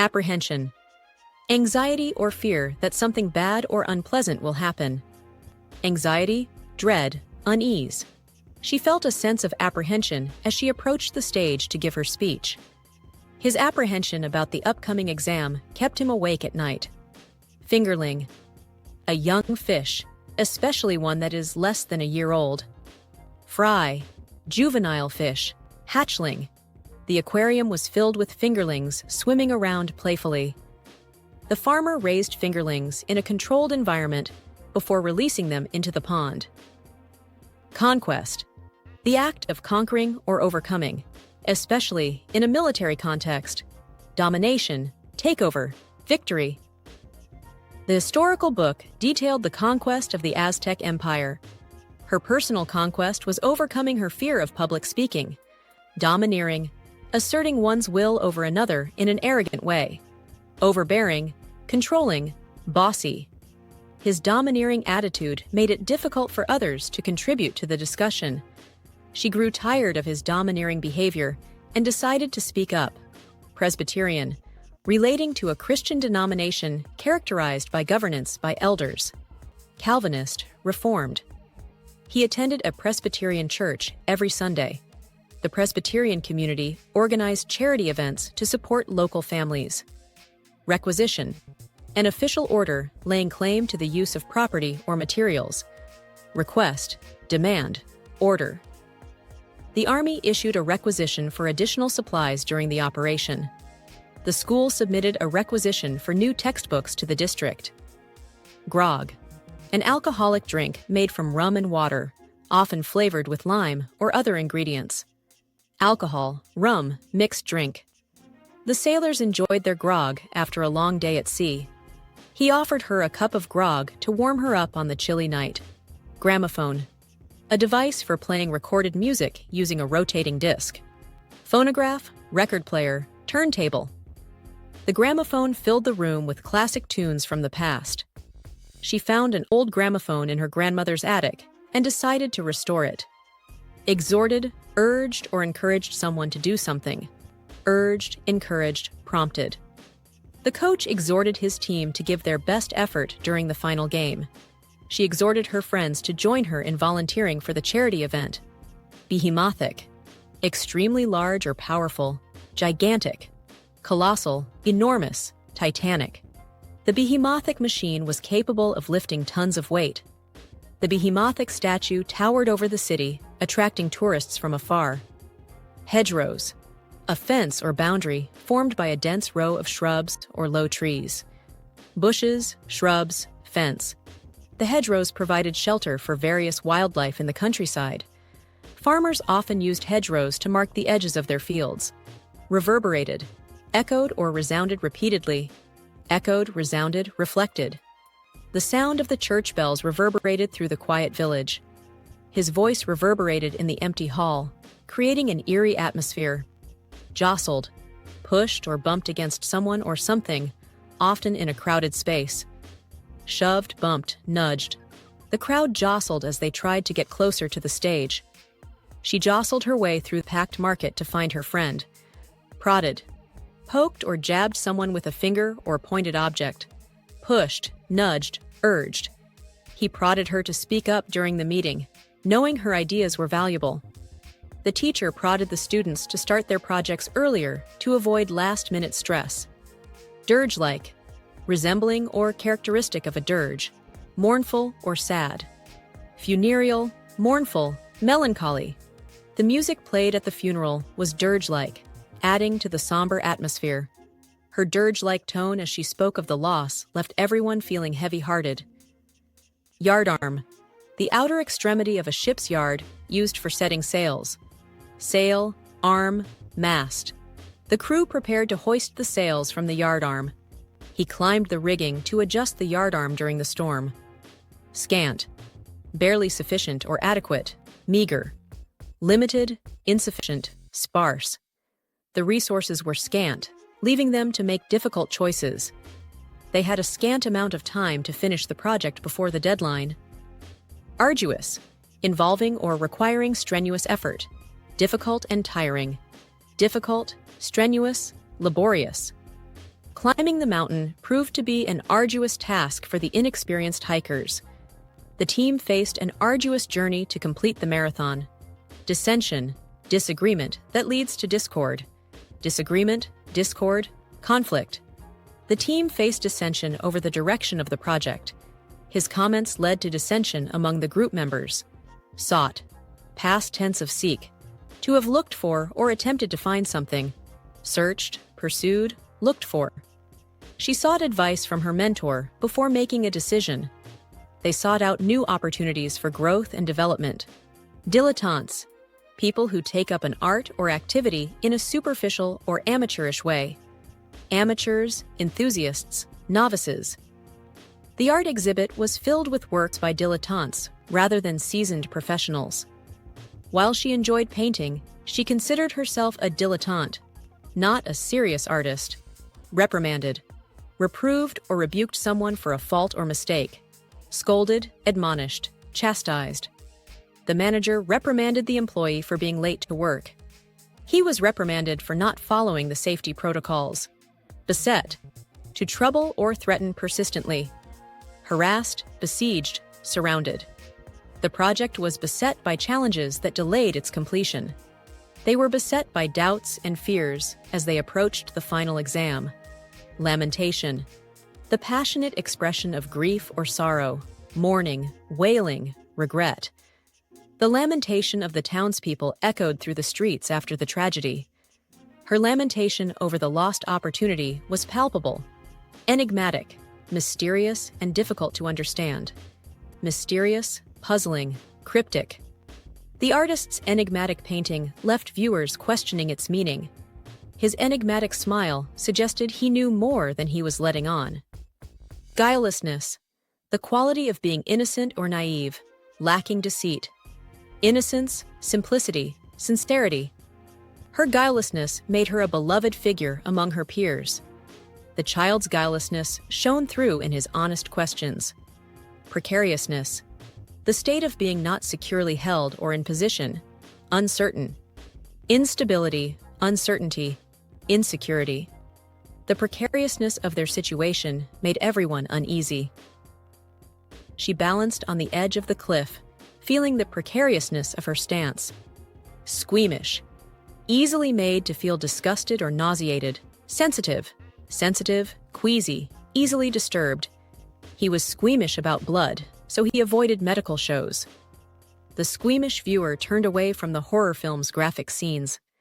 Apprehension. Anxiety or fear that something bad or unpleasant will happen. Anxiety, dread, unease. She felt a sense of apprehension as she approached the stage to give her speech. His apprehension about the upcoming exam kept him awake at night. Fingerling. A young fish, especially one that is less than a year old. Fry. Juvenile fish, hatchling. The aquarium was filled with fingerlings swimming around playfully. The farmer raised fingerlings in a controlled environment before releasing them into the pond. Conquest. The act of conquering or overcoming, especially in a military context. Domination, takeover, victory. The historical book detailed the conquest of the Aztec Empire. Her personal conquest was overcoming her fear of public speaking, domineering, asserting one's will over another in an arrogant way, overbearing, controlling, bossy. His domineering attitude made it difficult for others to contribute to the discussion. She grew tired of his domineering behavior and decided to speak up. Presbyterian, relating to a Christian denomination characterized by governance by elders. Calvinist, Reformed. He attended a Presbyterian church every Sunday. The Presbyterian community organized charity events to support local families. Requisition. An official order laying claim to the use of property or materials. Request, demand, order. The Army issued a requisition for additional supplies during the operation. The school submitted a requisition for new textbooks to the district. Grog. An alcoholic drink made from rum and water, often flavored with lime or other ingredients. Alcohol, rum, mixed drink. The sailors enjoyed their grog after a long day at sea. He offered her a cup of grog to warm her up on the chilly night. Gramophone. A device for playing recorded music using a rotating disc. Phonograph, record player, turntable. The gramophone filled the room with classic tunes from the past. She found an old gramophone in her grandmother's attic and decided to restore it. Exhorted, urged, or encouraged someone to do something. Urged, encouraged, prompted. The coach exhorted his team to give their best effort during the final game. She exhorted her friends to join her in volunteering for the charity event. Behemothic. Extremely large or powerful. Gigantic. Colossal, enormous, titanic. The Behemothic machine was capable of lifting tons of weight. The Behemothic statue towered over the city, attracting tourists from afar. Hedgerows. A fence or boundary formed by a dense row of shrubs or low trees. Bushes, shrubs, fence. The hedgerows provided shelter for various wildlife in the countryside. Farmers often used hedgerows to mark the edges of their fields. Reverberated. Echoed or resounded repeatedly. Echoed, resounded, reflected. The sound of the church bells reverberated through the quiet village. His voice reverberated in the empty hall, creating an eerie atmosphere. Jostled. Pushed or bumped against someone or something, often in a crowded space. Shoved, bumped, nudged. The crowd jostled as they tried to get closer to the stage. She jostled her way through the packed market to find her friend. Prodded. Poked or jabbed someone with a finger or pointed object. Pushed, nudged, urged. He prodded her to speak up during the meeting, knowing her ideas were valuable. The teacher prodded the students to start their projects earlier to avoid last-minute stress. Dirge-like. Resembling or characteristic of a dirge. Mournful or sad. Funereal, mournful, melancholy. The music played at the funeral was dirge-like, adding to the somber atmosphere. Her dirge-like tone as she spoke of the loss left everyone feeling heavy-hearted. Yardarm. The outer extremity of a ship's yard used for setting sails. Sail, arm, mast. The crew prepared to hoist the sails from the yardarm. He climbed the rigging to adjust the yardarm during the storm. Scant. Barely sufficient or adequate, meager. Limited, insufficient, sparse. The resources were scant, leaving them to make difficult choices. They had a scant amount of time to finish the project before the deadline. Arduous. Involving or requiring strenuous effort. Difficult and tiring. Difficult, strenuous, laborious. Climbing the mountain proved to be an arduous task for the inexperienced hikers. The team faced an arduous journey to complete the marathon. Dissension, disagreement that leads to discord. Disagreement, discord, conflict. The team faced dissension over the direction of the project. His comments led to dissension among the group members. Sought, past tense of seek, to have looked for or attempted to find something. Searched, pursued, looked for. She sought advice from her mentor before making a decision. They sought out new opportunities for growth and development. Dilettantes, people who take up an art or activity in a superficial or amateurish way. Amateurs, enthusiasts, novices. The art exhibit was filled with works by dilettantes rather than seasoned professionals. While she enjoyed painting, she considered herself a dilettante, not a serious artist. Reprimanded, reproved or rebuked someone for a fault or mistake. Scolded, admonished, chastised. The manager reprimanded the employee for being late to work. He was reprimanded for not following the safety protocols. Beset, to trouble or threaten persistently. Harassed, besieged, surrounded. The project was beset by challenges that delayed its completion. They were beset by doubts and fears as they approached the final exam. Lamentation, the passionate expression of grief or sorrow, mourning, wailing, regret. The lamentation of the townspeople echoed through the streets after the tragedy. Her lamentation over the lost opportunity was palpable, enigmatic, mysterious, and difficult to understand. Mysterious, puzzling, cryptic. The artist's enigmatic painting left viewers questioning its meaning. His enigmatic smile suggested he knew more than he was letting on. Guilelessness, the quality of being innocent or naive, lacking deceit. Innocence, simplicity, sincerity. Her guilelessness made her a beloved figure among her peers. The child's guilelessness shone through in his honest questions. Precariousness, the state of being not securely held or in position, uncertain. Instability, uncertainty, insecurity. The precariousness of their situation made everyone uneasy. She balanced on the edge of the cliff, feeling the precariousness of her stance. Squeamish, easily made to feel disgusted or nauseated. Sensitive, queasy, easily disturbed. He was squeamish about blood, so he avoided medical shows. The squeamish viewer turned away from the horror film's graphic scenes.